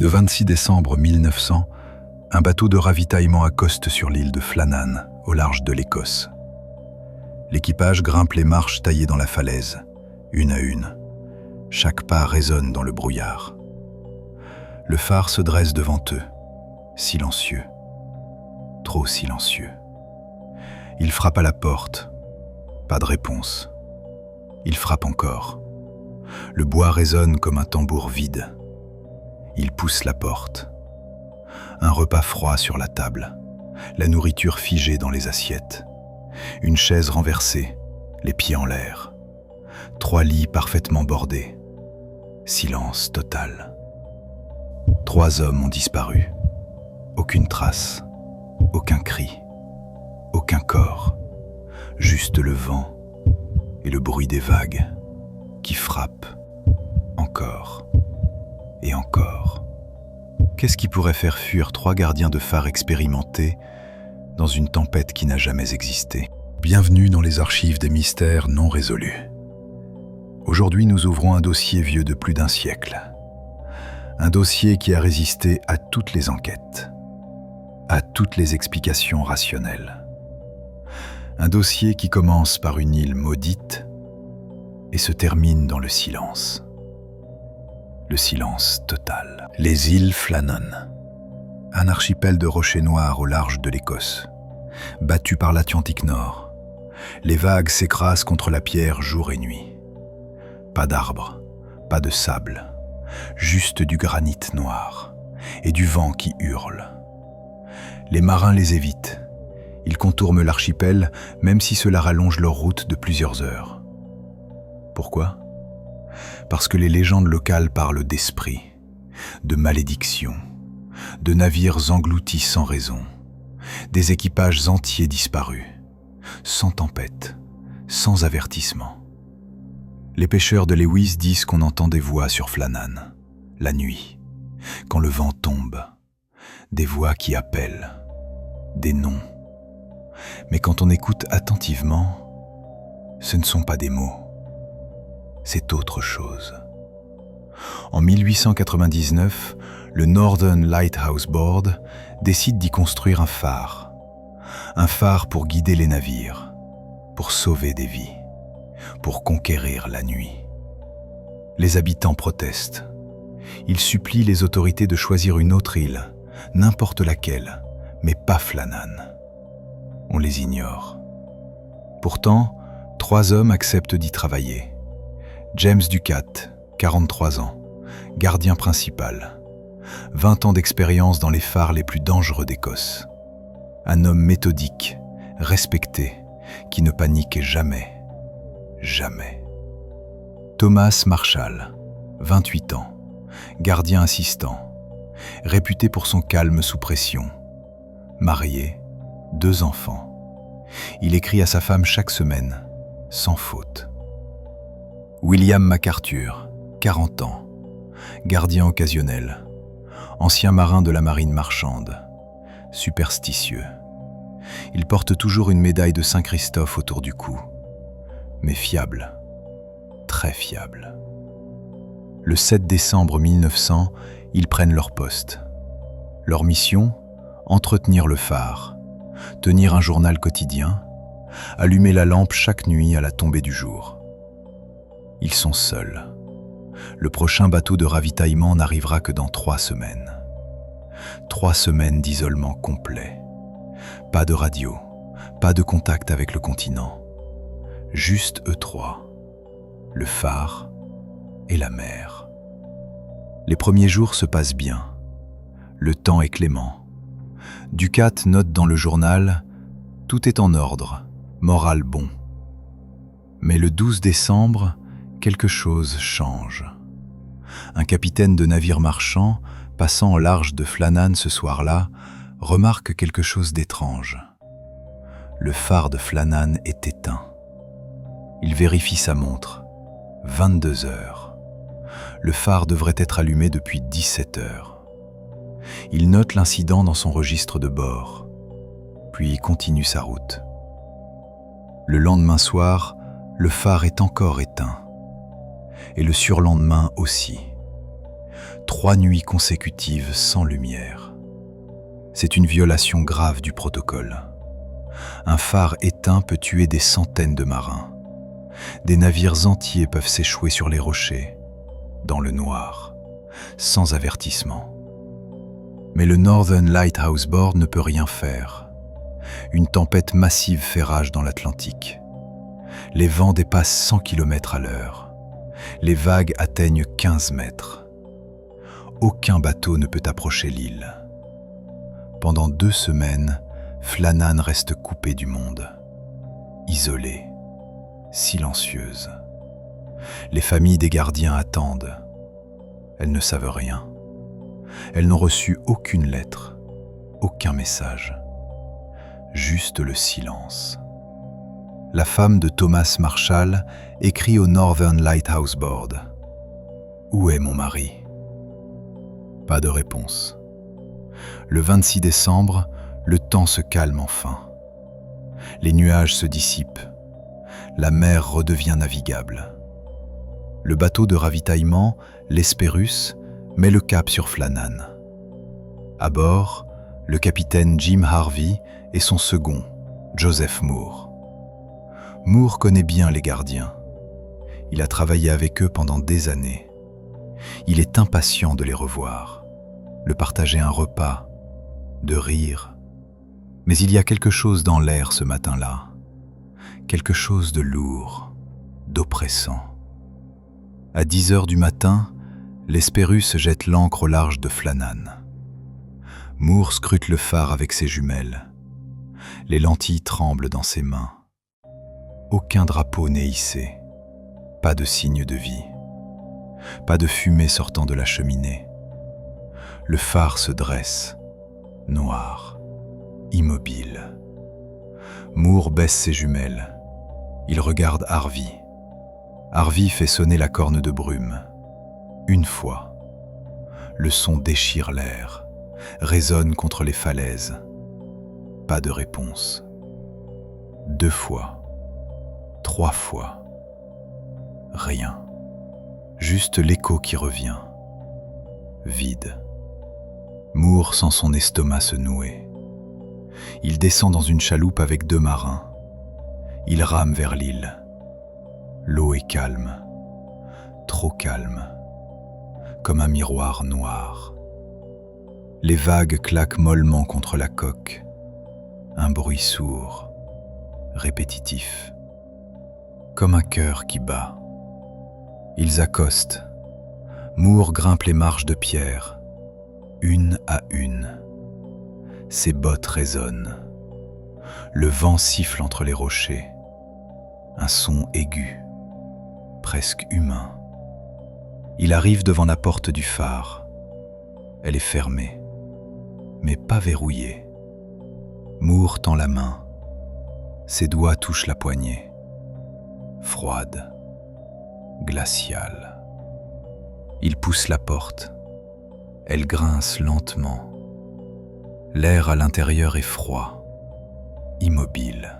Le 26 décembre 1900, un bateau de ravitaillement accoste sur l'île de Flannan, au large de l'Écosse. L'équipage grimpe les marches taillées dans la falaise, une à une. Chaque pas résonne dans le brouillard. Le phare se dresse devant eux, silencieux, trop silencieux. Il frappe à la porte, pas de réponse. Il frappe encore. Le bois résonne comme un tambour vide. Il pousse la porte. Un repas froid sur la table, la nourriture figée dans les assiettes. Une chaise renversée, les pieds en l'air. 3 lits parfaitement bordés. Silence total. 3 hommes ont disparu. Aucune trace, aucun cri, aucun corps. Juste le vent et le bruit des vagues qui frappent encore et encore. Qu'est-ce qui pourrait faire fuir 3 gardiens de phare expérimentés dans une tempête qui n'a jamais existé? Bienvenue dans les archives des mystères non résolus. Aujourd'hui, nous ouvrons un dossier vieux de plus d'1 siècle. Un dossier qui a résisté à toutes les enquêtes, à toutes les explications rationnelles. Un dossier qui commence par une île maudite et se termine dans le silence. Le silence total. Les îles Flannan, un archipel de rochers noirs au large de l'Écosse, battu par l'Atlantique Nord. Les vagues s'écrasent contre la pierre jour et nuit. Pas d'arbres, pas de sable, juste du granit noir et du vent qui hurle. Les marins les évitent. Ils contournent l'archipel, même si cela rallonge leur route de plusieurs heures. Pourquoi ? Parce que les légendes locales parlent d'esprits, de malédictions, de navires engloutis sans raison, des équipages entiers disparus, sans tempête, sans avertissement. Les pêcheurs de Lewis disent qu'on entend des voix sur Flannan, la nuit, quand le vent tombe, des voix qui appellent, des noms. Mais quand on écoute attentivement, ce ne sont pas des mots, c'est autre chose. En 1899, le Northern Lighthouse Board décide d'y construire un phare pour guider les navires, pour sauver des vies, pour conquérir la nuit. Les habitants protestent. Ils supplient les autorités de choisir une autre île, n'importe laquelle, mais pas Flannan. On les ignore. Pourtant, 3 hommes acceptent d'y travailler. James Ducat, 43 ans, gardien principal. 20 ans d'expérience dans les phares les plus dangereux d'Écosse. Un homme méthodique, respecté, qui ne panique jamais. Jamais. Thomas Marshall, 28 ans, gardien assistant, réputé pour son calme sous pression. Marié, 2 enfants. Il écrit à sa femme chaque semaine, sans faute. William MacArthur, 40 ans, gardien occasionnel, ancien marin de la marine marchande, superstitieux. Il porte toujours une médaille de Saint-Christophe autour du cou, mais fiable, très fiable. Le 7 décembre 1900, ils prennent leur poste. Leur mission, entretenir le phare, tenir un journal quotidien, allumer la lampe chaque nuit à la tombée du jour. Ils sont seuls. Le prochain bateau de ravitaillement n'arrivera que dans 3 semaines. 3 semaines d'isolement complet. Pas de radio, pas de contact avec le continent. Juste eux 3, le phare et la mer. Les premiers jours se passent bien. Le temps est clément. Ducat note dans le journal « Tout est en ordre, moral bon ». Mais le 12 décembre, quelque chose change. Un capitaine de navire marchand, passant au large de Flannan ce soir-là, remarque quelque chose d'étrange. Le phare de Flannan est éteint. Il vérifie sa montre. 22 heures. Le phare devrait être allumé depuis 17 heures. Il note l'incident dans son registre de bord, puis continue sa route. Le lendemain soir, le phare est encore éteint. Et le surlendemain aussi. 3 nuits consécutives sans lumière. C'est une violation grave du protocole. Un phare éteint peut tuer des centaines de marins. Des navires entiers peuvent s'échouer sur les rochers, dans le noir, sans avertissement. Mais le Northern Lighthouse Board ne peut rien faire. Une tempête massive fait rage dans l'Atlantique. Les vents dépassent 100 km à l'heure. Les vagues atteignent 15 mètres. Aucun bateau ne peut approcher l'île. Pendant 2 semaines, Flannan reste coupée du monde, isolée, silencieuse. Les familles des gardiens attendent. Elles ne savent rien. Elles n'ont reçu aucune lettre, aucun message. Juste le silence. La femme de Thomas Marshall écrit au Northern Lighthouse Board. « Où est mon mari ?» Pas de réponse. Le 26 décembre, le temps se calme enfin. Les nuages se dissipent. La mer redevient navigable. Le bateau de ravitaillement, l'Hespérus, met le cap sur Flannan. À bord, le capitaine Jim Harvey et son second, Joseph Moore. Moore connaît bien les gardiens. Il a travaillé avec eux pendant des années. Il est impatient de les revoir, de partager un repas, de rire. Mais il y a quelque chose dans l'air ce matin-là, quelque chose de lourd, d'oppressant. À 10 heures du matin, l'Hespérus jette l'ancre au large de Flannan. Moore scrute le phare avec ses jumelles. Les lentilles tremblent dans ses mains. Aucun drapeau n'est hissé, pas de signe de vie, pas de fumée sortant de la cheminée. Le phare se dresse, noir, immobile. Moore baisse ses jumelles. Il regarde Harvey. Harvey fait sonner la corne de brume. Une fois. Le son déchire l'air, résonne contre les falaises. Pas de réponse. 2 fois. 3 fois. Rien. Juste l'écho qui revient. Vide. Moore sent son estomac se nouer. Il descend dans une chaloupe avec 2 marins. Il rame vers l'île. L'eau est calme. Trop calme. Comme un miroir noir. Les vagues claquent mollement contre la coque. Un bruit sourd, répétitif. Comme un cœur qui bat. Ils accostent. Moore grimpe les marches de pierre, une à une. Ses bottes résonnent. Le vent siffle entre les rochers. Un son aigu, presque humain. Il arrive devant la porte du phare. Elle est fermée, mais pas verrouillée. Moore tend la main. Ses doigts touchent la poignée. Froide, glaciale. Il pousse la porte. Elle grince lentement. L'air à l'intérieur est froid, immobile,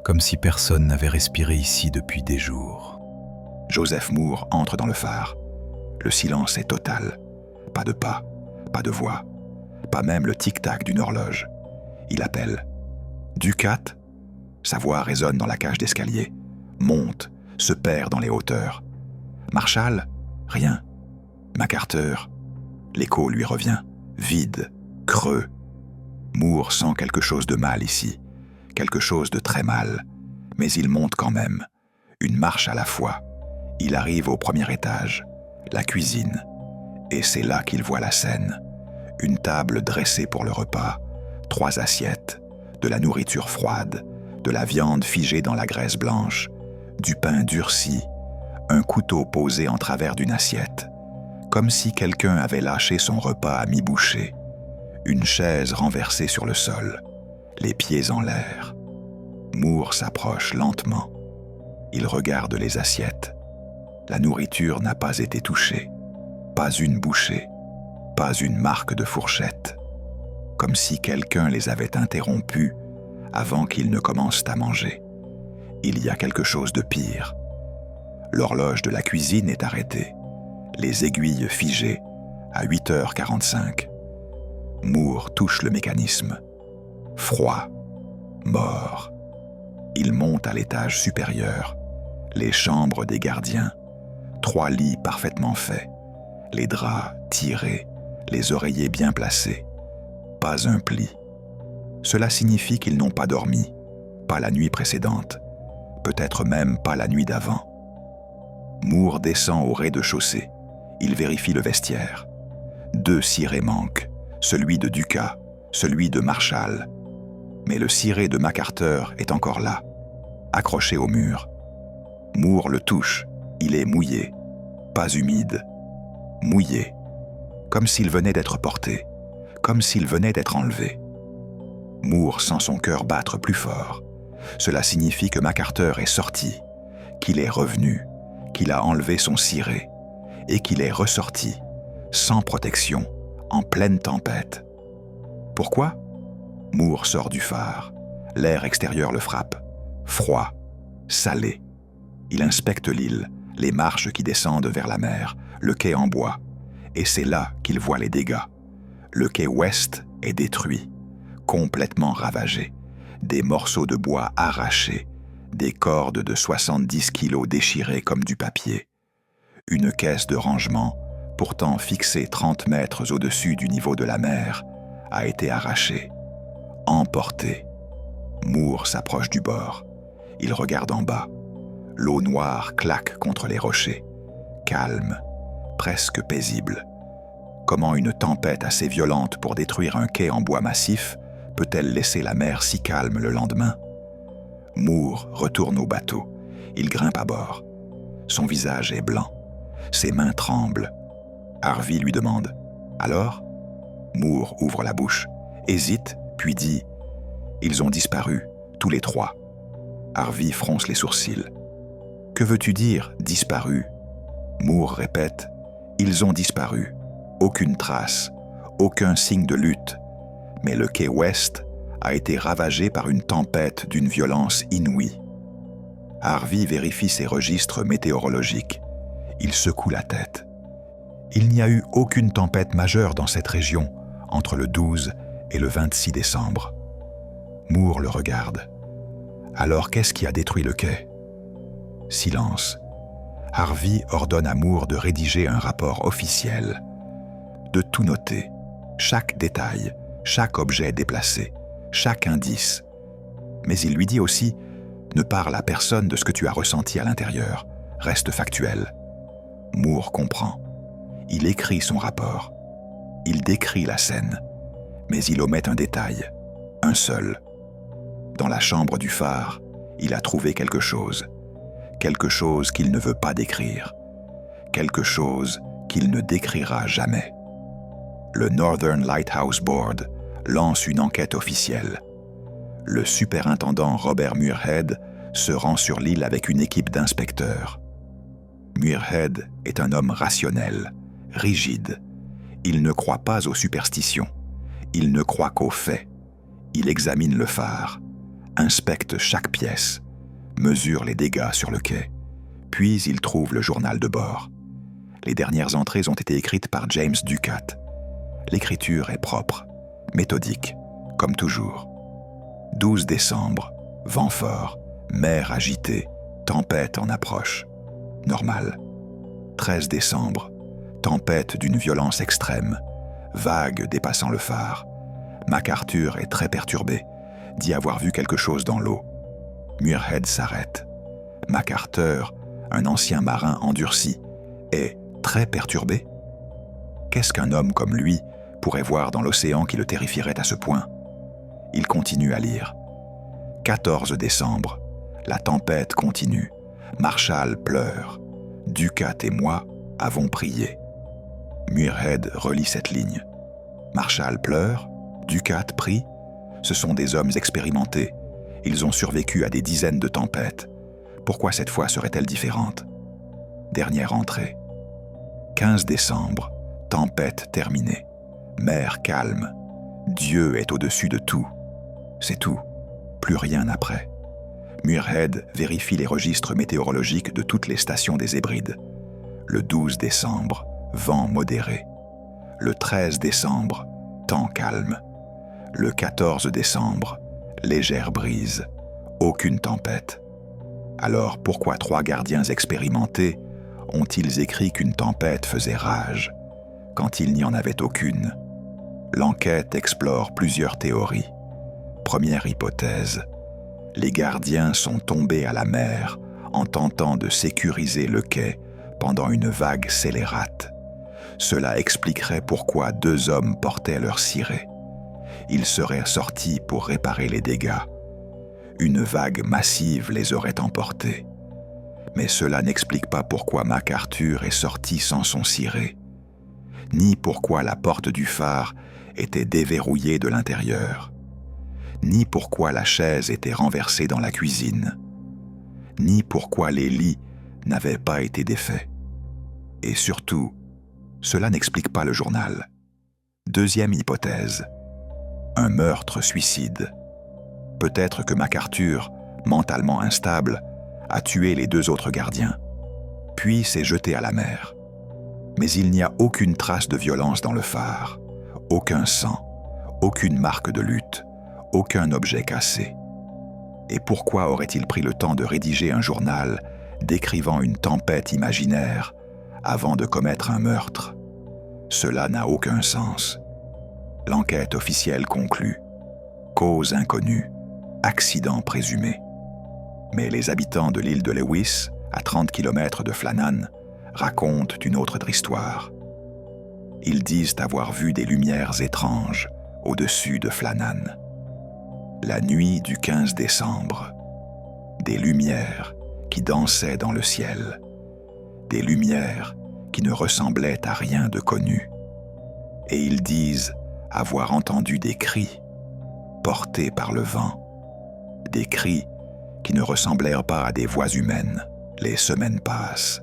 comme si personne n'avait respiré ici depuis des jours. Joseph Moore entre dans le phare. Le silence est total. Pas de pas, pas de voix, pas même le tic-tac d'une horloge. Il appelle. Ducat. Sa voix résonne dans la cage d'escalier. Monte, se perd dans les hauteurs. Marshall. Rien. MacArthur. L'écho lui revient. Vide, creux. Moore sent quelque chose de mal ici. Quelque chose de très mal. Mais il monte quand même. Une marche à la fois. Il arrive au premier étage. La cuisine. Et c'est là qu'il voit la scène. Une table dressée pour le repas. 3 assiettes. De la nourriture froide. De la viande figée dans la graisse blanche. Du pain durci. Un couteau posé en travers d'une assiette. Comme si quelqu'un avait lâché son repas à mi-bouchée. Une chaise renversée sur le sol. Les pieds en l'air. Moore s'approche lentement. Il regarde les assiettes. La nourriture n'a pas été touchée. Pas une bouchée. Pas une marque de fourchette. Comme si quelqu'un les avait interrompus avant qu'ils ne commencent à manger. Il y a quelque chose de pire. L'horloge de la cuisine est arrêtée. Les aiguilles figées, à 8h45. Moore touche le mécanisme. Froid. Mort. Il monte à l'étage supérieur. Les chambres des gardiens. 3 lits parfaitement faits. Les draps tirés. Les oreillers bien placés. Pas un pli. Cela signifie qu'ils n'ont pas dormi. Pas la nuit précédente. Peut-être même pas la nuit d'avant. Moore descend au rez-de-chaussée. Il vérifie le vestiaire. 2 cirés manquent. Celui de Ducat, celui de Marshall. Mais le ciré de MacArthur est encore là, accroché au mur. Moore le touche. Il est mouillé. Pas humide. Mouillé. Comme s'il venait d'être porté. Comme s'il venait d'être enlevé. Moore sent son cœur battre plus fort. Cela signifie que MacArthur est sorti, qu'il est revenu, qu'il a enlevé son ciré et qu'il est ressorti, sans protection, en pleine tempête. Pourquoi? Moore sort du phare. L'air extérieur le frappe. Froid, salé. Il inspecte l'île, les marches qui descendent vers la mer, le quai en bois. Et c'est là qu'il voit les dégâts. Le quai ouest est détruit, complètement ravagé. Des morceaux de bois arrachés, des cordes de 70 kilos déchirées comme du papier. Une caisse de rangement, pourtant fixée 30 mètres au-dessus du niveau de la mer, a été arrachée, emportée. Moore s'approche du bord. Il regarde en bas. L'eau noire claque contre les rochers. Calme, presque paisible. Comment une tempête assez violente pour détruire un quai en bois massif peut-elle laisser la mer si calme le lendemain? Moore retourne au bateau. Il grimpe à bord. Son visage est blanc. Ses mains tremblent. Harvey lui demande « Alors ?» Moore ouvre la bouche, hésite, puis dit « Ils ont disparu, tous les 3. » Harvey fronce les sourcils. « Que veux-tu dire, disparu ?» Moore répète « Ils ont disparu. Aucune trace, aucun signe de lutte. Mais le quai ouest a été ravagé par une tempête d'une violence inouïe. » Harvey vérifie ses registres météorologiques. Il secoue la tête. Il n'y a eu aucune tempête majeure dans cette région entre le 12 et le 26 décembre. Moore le regarde. Alors qu'est-ce qui a détruit le quai? Silence. Harvey ordonne à Moore de rédiger un rapport officiel, de tout noter, chaque détail, chaque objet déplacé, chaque indice. Mais il lui dit aussi « Ne parle à personne de ce que tu as ressenti à l'intérieur, reste factuel. » Moore comprend. Il écrit son rapport. Il décrit la scène, mais il omet un détail, un seul. Dans la chambre du phare, il a trouvé quelque chose qu'il ne veut pas décrire, quelque chose qu'il ne décrira jamais. Le Northern Lighthouse Board lance une enquête officielle. Le superintendant Robert Muirhead se rend sur l'île avec une équipe d'inspecteurs. Muirhead est un homme rationnel, rigide. Il ne croit pas aux superstitions. Il ne croit qu'aux faits. Il examine le phare, inspecte chaque pièce, mesure les dégâts sur le quai. Puis il trouve le journal de bord. Les dernières entrées ont été écrites par James Ducat. L'écriture est propre, méthodique, comme toujours. 12 décembre, vent fort, mer agitée, tempête en approche. Normal. 13 décembre, tempête d'une violence extrême, vague dépassant le phare. MacArthur est très perturbé, dit avoir vu quelque chose dans l'eau. Muirhead s'arrête. MacArthur, un ancien marin endurci, est très perturbé. Qu'est-ce qu'un homme comme lui pourrait voir dans l'océan qui le terrifierait à ce point? Il continue à lire. 14 décembre, la tempête continue. Marshall pleure. Ducat et moi avons prié. Muirhead relit cette ligne. Marshall pleure, Ducat prie. Ce sont des hommes expérimentés. Ils ont survécu à des dizaines de tempêtes. Pourquoi cette fois serait-elle différente? Dernière entrée. 15 décembre, tempête terminée. Mer calme. Dieu est au-dessus de tout. C'est tout. Plus rien après. Muirhead vérifie les registres météorologiques de toutes les stations des Hébrides. Le 12 décembre, vent modéré. Le 13 décembre, temps calme. Le 14 décembre, légère brise. Aucune tempête. Alors pourquoi 3 gardiens expérimentés ont-ils écrit qu'une tempête faisait rage, quand il n'y en avait aucune? L'enquête explore plusieurs théories. Première hypothèse, les gardiens sont tombés à la mer en tentant de sécuriser le quai pendant une vague scélérate. Cela expliquerait pourquoi 2 hommes portaient leur ciré. Ils seraient sortis pour réparer les dégâts. Une vague massive les aurait emportés. Mais cela n'explique pas pourquoi MacArthur est sorti sans son ciré, ni pourquoi la porte du phare était déverrouillée de l'intérieur, ni pourquoi la chaise était renversée dans la cuisine, ni pourquoi les lits n'avaient pas été défaits. Et surtout, cela n'explique pas le journal. Deuxième hypothèse, un meurtre-suicide. Peut-être que MacArthur, mentalement instable, a tué les 2 autres gardiens, puis s'est jeté à la mer. Mais il n'y a aucune trace de violence dans le phare, aucun sang, aucune marque de lutte, aucun objet cassé. Et pourquoi aurait-il pris le temps de rédiger un journal décrivant une tempête imaginaire avant de commettre un meurtre? Cela n'a aucun sens. L'enquête officielle conclut. Cause inconnue, accident présumé. Mais les habitants de l'île de Lewis, à 30 km de Flannan, racontent une autre histoire. Ils disent avoir vu des lumières étranges au-dessus de Flannan. La nuit du 15 décembre, des lumières qui dansaient dans le ciel, des lumières qui ne ressemblaient à rien de connu. Et ils disent avoir entendu des cris portés par le vent, des cris qui ne ressemblèrent pas à des voix humaines. Les semaines passent.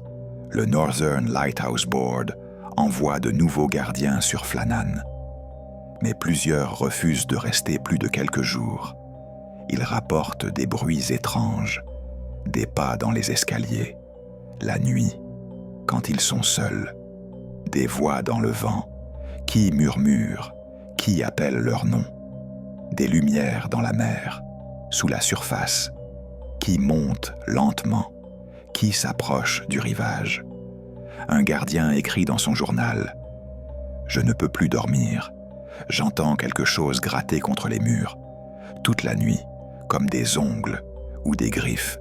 Le Northern Lighthouse Board envoie de nouveaux gardiens sur Flannan. Mais plusieurs refusent de rester plus de quelques jours. Ils rapportent des bruits étranges, des pas dans les escaliers, la nuit, quand ils sont seuls, des voix dans le vent, qui murmurent, qui appellent leur nom, des lumières dans la mer, sous la surface, qui montent lentement, qui s'approchent du rivage. Un gardien écrit dans son journal « Je ne peux plus dormir. J'entends quelque chose gratter contre les murs, toute la nuit, comme des ongles ou des griffes. »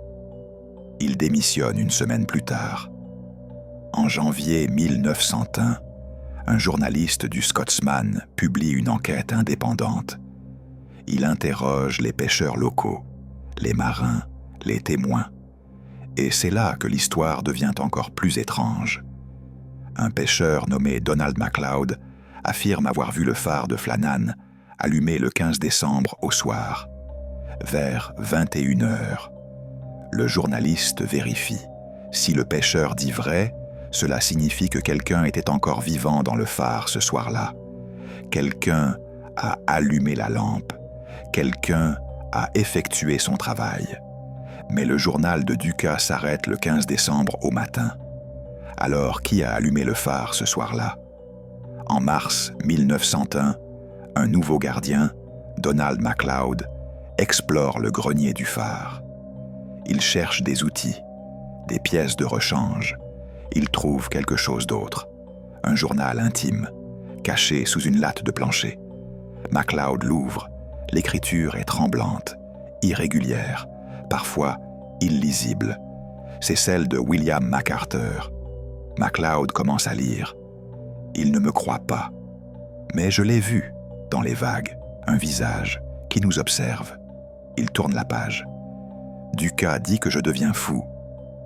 Il démissionne une semaine plus tard. En janvier 1901, un journaliste du Scotsman publie une enquête indépendante. Il interroge les pêcheurs locaux, les marins, les témoins. Et c'est là que l'histoire devient encore plus étrange. Un pêcheur nommé Donald MacLeod affirme avoir vu le phare de Flannan allumé le 15 décembre au soir, vers 21h. Le journaliste vérifie. Si le pêcheur dit vrai, cela signifie que quelqu'un était encore vivant dans le phare ce soir-là. Quelqu'un a allumé la lampe. Quelqu'un a effectué son travail. Mais le journal de Dukas s'arrête le 15 décembre au matin. Alors, qui a allumé le phare ce soir-là? En mars 1901, un nouveau gardien, Donald MacLeod, explore le grenier du phare. Il cherche des outils, des pièces de rechange. Il trouve quelque chose d'autre, un journal intime, caché sous une latte de plancher. MacLeod l'ouvre. L'écriture est tremblante, irrégulière, parfois illisible. C'est celle de William MacArthur. MacLeod commence à lire. Il ne me croit pas. Mais je l'ai vu, dans les vagues, un visage qui nous observe. Il tourne la page. Dukas dit que je deviens fou,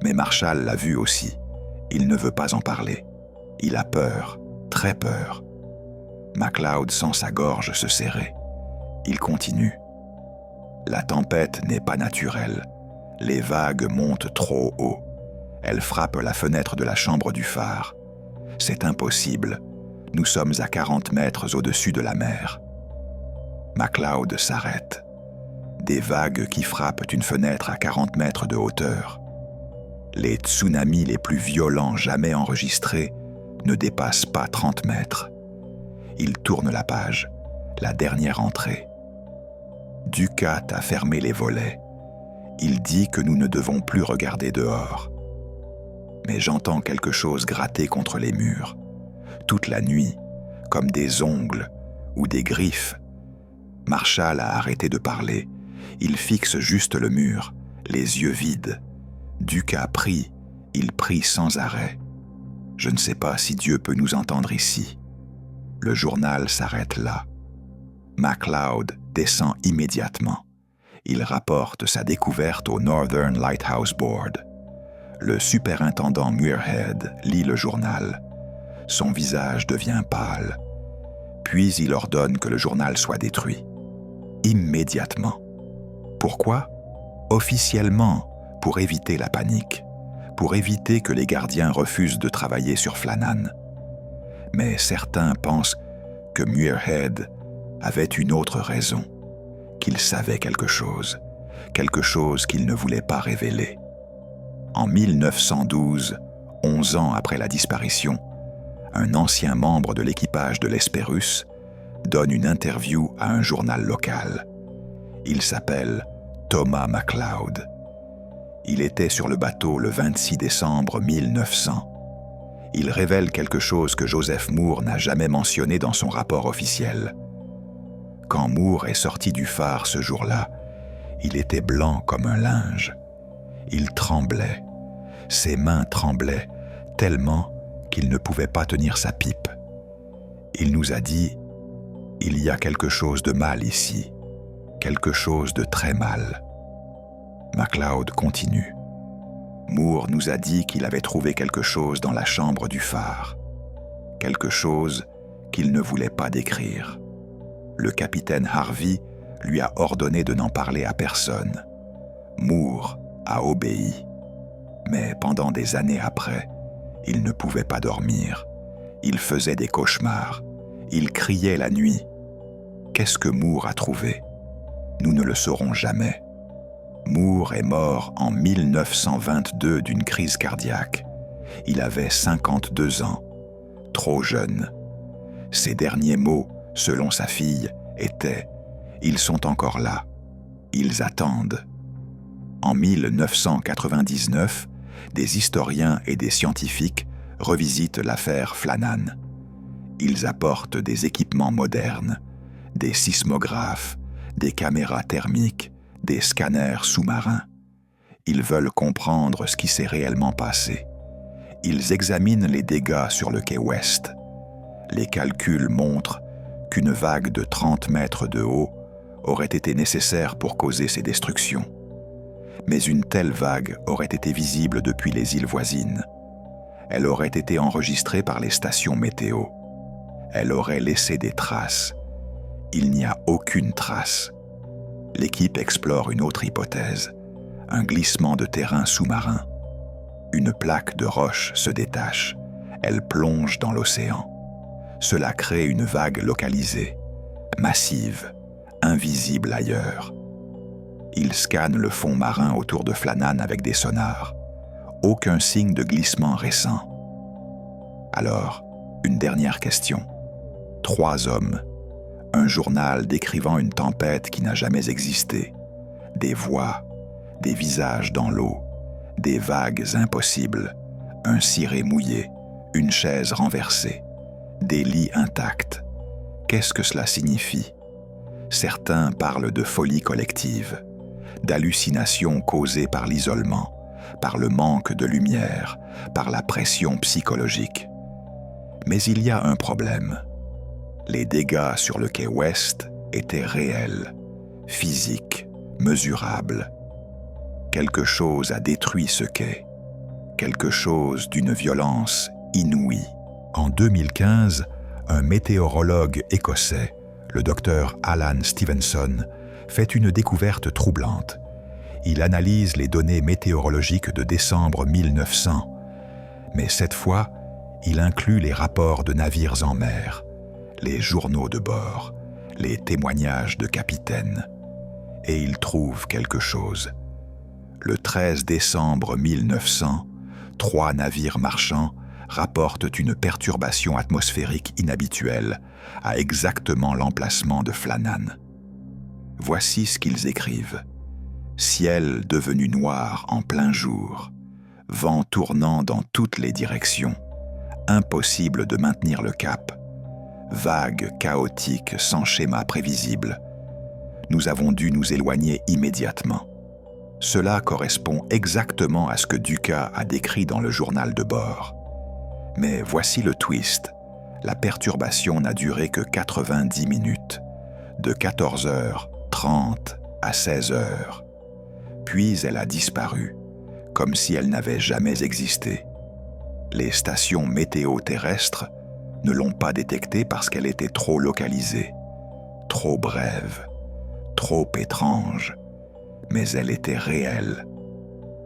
mais Marshall l'a vu aussi. Il ne veut pas en parler. Il a peur, très peur. MacLeod sent sa gorge se serrer. Il continue. La tempête n'est pas naturelle. Les vagues montent trop haut. Elles frappent la fenêtre de la chambre du phare. C'est impossible. Nous sommes à 40 mètres au-dessus de la mer. MacLeod s'arrête. Des vagues qui frappent une fenêtre à 40 mètres de hauteur. Les tsunamis les plus violents jamais enregistrés ne dépassent pas 30 mètres. Il tourne la page, la dernière entrée. Ducat a fermé les volets. Il dit que nous ne devons plus regarder dehors. Mais j'entends quelque chose gratter contre les murs, toute la nuit, comme des ongles ou des griffes. Marshall a arrêté de parler. Il fixe juste le mur, les yeux vides. Ducat prie, il prie sans arrêt. Je ne sais pas si Dieu peut nous entendre ici. Le journal s'arrête là. MacLeod descend immédiatement. Il rapporte sa découverte au Northern Lighthouse Board. Le superintendant Muirhead lit le journal. Son visage devient pâle. Puis il ordonne que le journal soit détruit. Immédiatement. Pourquoi? Officiellement, pour éviter la panique, pour éviter que les gardiens refusent de travailler sur Flannan. Mais certains pensent que Muirhead avait une autre raison, qu'il savait quelque chose qu'il ne voulait pas révéler. En 1912, 11 ans après la disparition, un ancien membre de l'équipage de l'Hesperus donne une interview à un journal local. Il s'appelle Thomas MacLeod. Il était sur le bateau le 26 décembre 1900. Il révèle quelque chose que Joseph Moore n'a jamais mentionné dans son rapport officiel. Quand Moore est sorti du phare ce jour-là, il était blanc comme un linge. Il tremblait. Ses mains tremblaient tellement qu'il ne pouvait pas tenir sa pipe. Il nous a dit « Il y a quelque chose de mal ici, quelque chose de très mal. » MacLeod continue. Moore nous a dit qu'il avait trouvé quelque chose dans la chambre du phare, quelque chose qu'il ne voulait pas décrire. Le capitaine Harvey lui a ordonné de n'en parler à personne. Moore a obéi. Mais pendant des années après, il ne pouvait pas dormir. Il faisait des cauchemars. Il criait la nuit. Qu'est-ce que Moore a trouvé? Nous ne le saurons jamais. Moore est mort en 1922 d'une crise cardiaque. Il avait 52 ans, trop jeune. Ses derniers mots, selon sa fille, étaient « Ils sont encore là. Ils attendent. » En 1999, des historiens et des scientifiques revisitent l'affaire Flannan. Ils apportent des équipements modernes, des sismographes, des caméras thermiques, des scanners sous-marins. Ils veulent comprendre ce qui s'est réellement passé. Ils examinent les dégâts sur le quai Ouest. Les calculs montrent qu'une vague de 30 mètres de haut aurait été nécessaire pour causer ces destructions. Mais une telle vague aurait été visible depuis les îles voisines. Elle aurait été enregistrée par les stations météo. Elle aurait laissé des traces. Il n'y a aucune trace. L'équipe explore une autre hypothèse, un glissement de terrain sous-marin. Une plaque de roche se détache. Elle plonge dans l'océan. Cela crée une vague localisée, massive, invisible ailleurs. Ils scannent le fond marin autour de Flannan avec des sonars. Aucun signe de glissement récent. Alors, une dernière question. 3 hommes. Un journal décrivant une tempête qui n'a jamais existé. Des voix, des visages dans l'eau, des vagues impossibles, un ciré mouillé, une chaise renversée, des lits intacts. Qu'est-ce que cela signifie? Certains parlent de folie collective, d'hallucinations causées par l'isolement, par le manque de lumière, par la pression psychologique. Mais il y a un problème. Les dégâts sur le quai Ouest étaient réels, physiques, mesurables. Quelque chose a détruit ce quai, quelque chose d'une violence inouïe. En 2015, un météorologue écossais, le docteur Alan Stevenson, fait une découverte troublante. Il analyse les données météorologiques de décembre 1900, mais cette fois, il inclut les rapports de navires en mer, les journaux de bord, les témoignages de capitaines. Et il trouve quelque chose. Le 13 décembre 1900, 3 navires marchands rapportent une perturbation atmosphérique inhabituelle à exactement l'emplacement de Flannan. Voici ce qu'ils écrivent. Ciel devenu noir en plein jour, vent tournant dans toutes les directions, impossible de maintenir le cap, vague, chaotique, sans schéma prévisible. Nous avons dû nous éloigner immédiatement. Cela correspond exactement à ce que Dukas a décrit dans le journal de bord. Mais voici le twist. La perturbation n'a duré que 90 minutes, de 14h30 à 16h. Puis elle a disparu, comme si elle n'avait jamais existé. Les stations météo terrestres ne l'ont pas détectée parce qu'elle était trop localisée, trop brève, trop étrange, mais elle était réelle.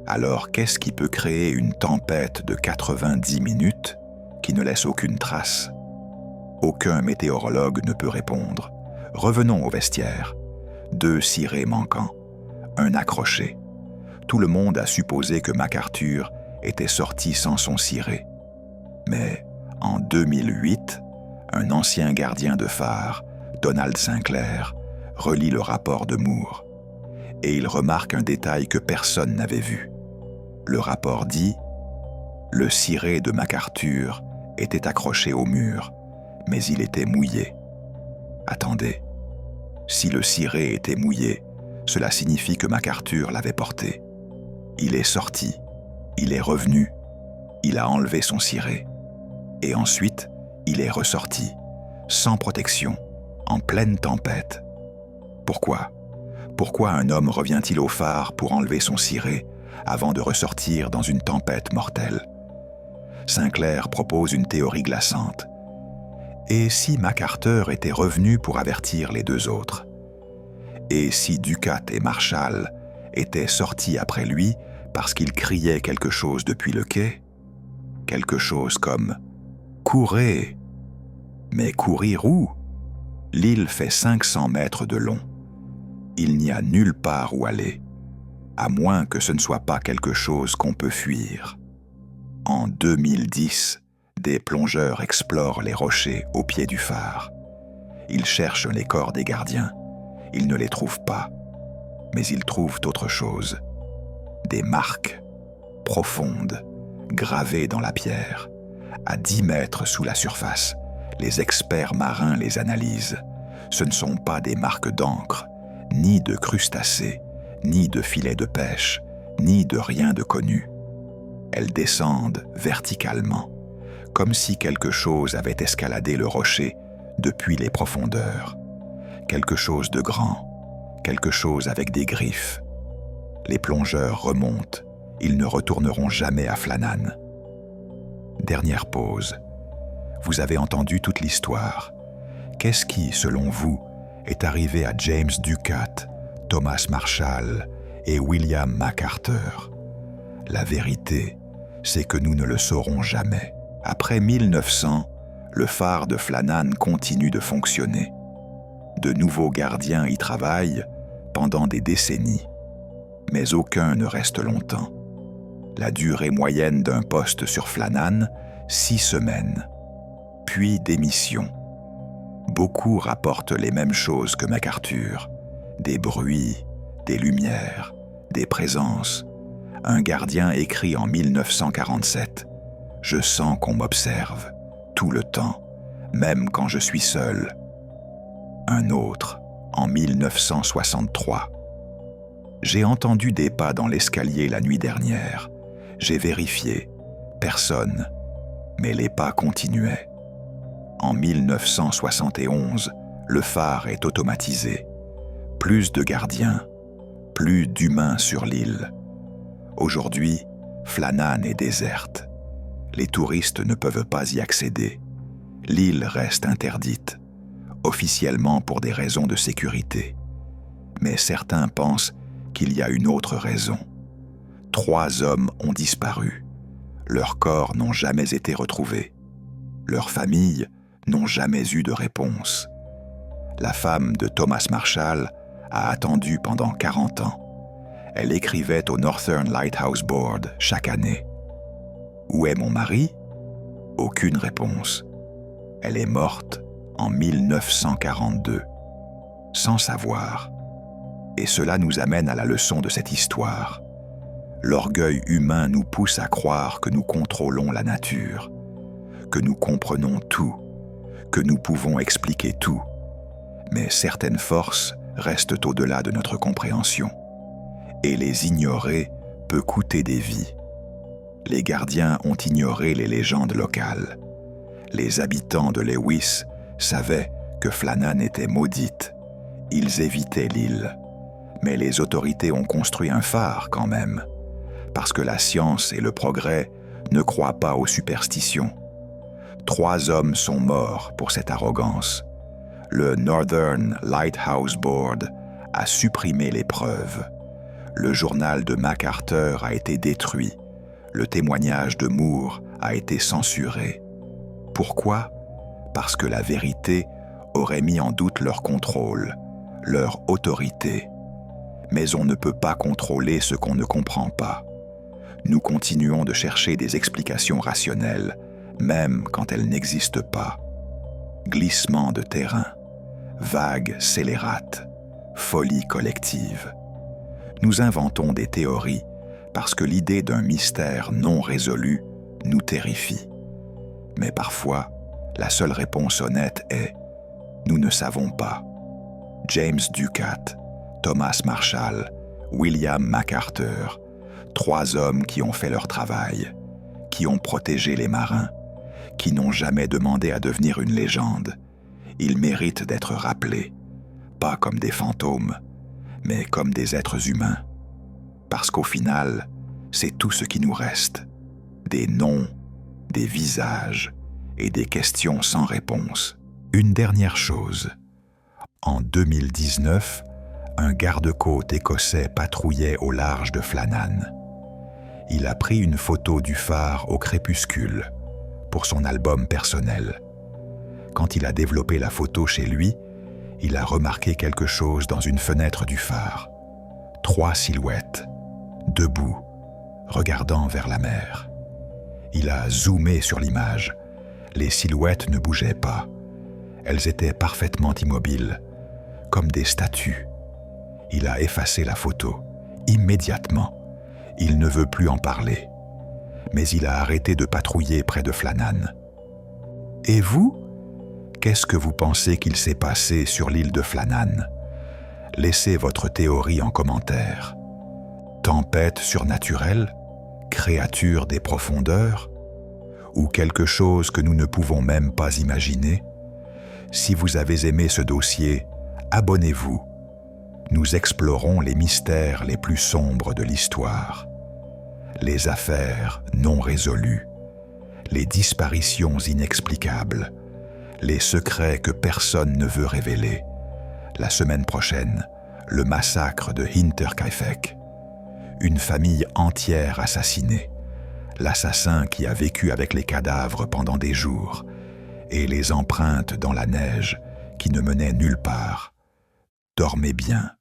Alors qu'est-ce qui peut créer une tempête de 90 minutes qui ne laisse aucune trace? Aucun météorologue ne peut répondre. Revenons au vestiaire. 2 cirés manquants, un accroché. Tout le monde a supposé que MacArthur était sorti sans son ciré. Mais en 2008, un ancien gardien de phare, Donald Sinclair, relit le rapport de Moore. Et il remarque un détail que personne n'avait vu. Le rapport dit « Le ciré de MacArthur était accroché au mur, mais il était mouillé. » Attendez, si le ciré était mouillé, cela signifie que MacArthur l'avait porté. Il est sorti, il est revenu, il a enlevé son ciré. Et ensuite, il est ressorti, sans protection, en pleine tempête. Pourquoi ? Pourquoi un homme revient-il au phare pour enlever son ciré avant de ressortir dans une tempête mortelle? Sinclair propose une théorie glaçante. Et si MacArthur était revenu pour avertir les 2 autres? Et si Dukat et Marshall étaient sortis après lui parce qu'ils criaient quelque chose depuis le quai? Quelque chose comme « Courez !» Mais courir où? L'île fait 500 mètres de long. Il n'y a nulle part où aller, à moins que ce ne soit pas quelque chose qu'on peut fuir. En 2010, des plongeurs explorent les rochers au pied du phare. Ils cherchent les corps des gardiens. Ils ne les trouvent pas, mais ils trouvent autre chose. Des marques profondes, gravées dans la pierre, à 10 mètres sous la surface. Les experts marins les analysent. Ce ne sont pas des marques d'encre, ni de crustacés, ni de filets de pêche, ni de rien de connu. Elles descendent verticalement, comme si quelque chose avait escaladé le rocher depuis les profondeurs. Quelque chose de grand, quelque chose avec des griffes. Les plongeurs remontent, ils ne retourneront jamais à Flannan. Dernière pause. Vous avez entendu toute l'histoire. Qu'est-ce qui, selon vous, est arrivé à James Dukat, Thomas Marshall et William MacArthur? La vérité, c'est que nous ne le saurons jamais. Après 1900, le phare de Flannan continue de fonctionner. De nouveaux gardiens y travaillent pendant des décennies, mais aucun ne reste longtemps. La durée moyenne d'un poste sur Flannan, 6 semaines, puis démission. Beaucoup rapportent les mêmes choses que MacArthur, des bruits, des lumières, des présences. Un gardien écrit en 1947 « Je sens qu'on m'observe, tout le temps, même quand je suis seul ». Un autre, en 1963 « J'ai entendu des pas dans l'escalier la nuit dernière. J'ai vérifié, personne, mais les pas continuaient. » En 1971, le phare est automatisé. Plus de gardiens, plus d'humains sur l'île. Aujourd'hui, Flannan est déserte. Les touristes ne peuvent pas y accéder. L'île reste interdite, officiellement pour des raisons de sécurité. Mais certains pensent qu'il y a une autre raison. 3 hommes ont disparu. Leurs corps n'ont jamais été retrouvés. Leurs familles n'ont jamais eu de réponse. La femme de Thomas Marshall a attendu pendant 40 ans. Elle écrivait au Northern Lighthouse Board chaque année. « Où est mon mari ? Aucune réponse. Elle est morte en 1942, sans savoir. Et cela nous amène à la leçon de cette histoire. L'orgueil humain nous pousse à croire que nous contrôlons la nature, que nous comprenons tout, que nous pouvons expliquer tout. Mais certaines forces restent au-delà de notre compréhension. Et les ignorer peut coûter des vies. Les gardiens ont ignoré les légendes locales. Les habitants de Lewis savaient que Flannan était maudite. Ils évitaient l'île. Mais les autorités ont construit un phare quand même, parce que la science et le progrès ne croient pas aux superstitions. 3 hommes sont morts pour cette arrogance. Le Northern Lighthouse Board a supprimé les preuves. Le journal de MacArthur a été détruit. Le témoignage de Moore a été censuré. Pourquoi? Parce que la vérité aurait mis en doute leur contrôle, leur autorité. Mais on ne peut pas contrôler ce qu'on ne comprend pas. Nous continuons de chercher des explications rationnelles, même quand elles n'existent pas. Glissement de terrain, vagues scélérates, folie collective. Nous inventons des théories parce que l'idée d'un mystère non résolu nous terrifie. Mais parfois, la seule réponse honnête est « nous ne savons pas ». James Ducat, Thomas Marshall, William MacArthur, 3 hommes qui ont fait leur travail, qui ont protégé les marins, qui n'ont jamais demandé à devenir une légende. Ils méritent d'être rappelés, pas comme des fantômes, mais comme des êtres humains. Parce qu'au final, c'est tout ce qui nous reste. Des noms, des visages et des questions sans réponse. Une dernière chose. En 2019, un garde-côte écossais patrouillait au large de Flannan. Il a pris une photo du phare au crépuscule pour son album personnel. Quand il a développé la photo chez lui, il a remarqué quelque chose dans une fenêtre du phare. 3 silhouettes, debout, regardant vers la mer. Il a zoomé sur l'image. Les silhouettes ne bougeaient pas. Elles étaient parfaitement immobiles, comme des statues. Il a effacé la photo, immédiatement. Il ne veut plus en parler. Mais il a arrêté de patrouiller près de Flannan. Et vous? Qu'est-ce que vous pensez qu'il s'est passé sur l'île de Flannan? Laissez votre théorie en commentaire. Tempête surnaturelle? Créature des profondeurs? Ou quelque chose que nous ne pouvons même pas imaginer? Si vous avez aimé ce dossier, abonnez-vous. Nous explorons les mystères les plus sombres de l'histoire. Les affaires non résolues, les disparitions inexplicables, les secrets que personne ne veut révéler. La semaine prochaine, le massacre de Hinterkaifeck. Une famille entière assassinée. L'assassin qui a vécu avec les cadavres pendant des jours et les empreintes dans la neige qui ne menaient nulle part. Dormez bien.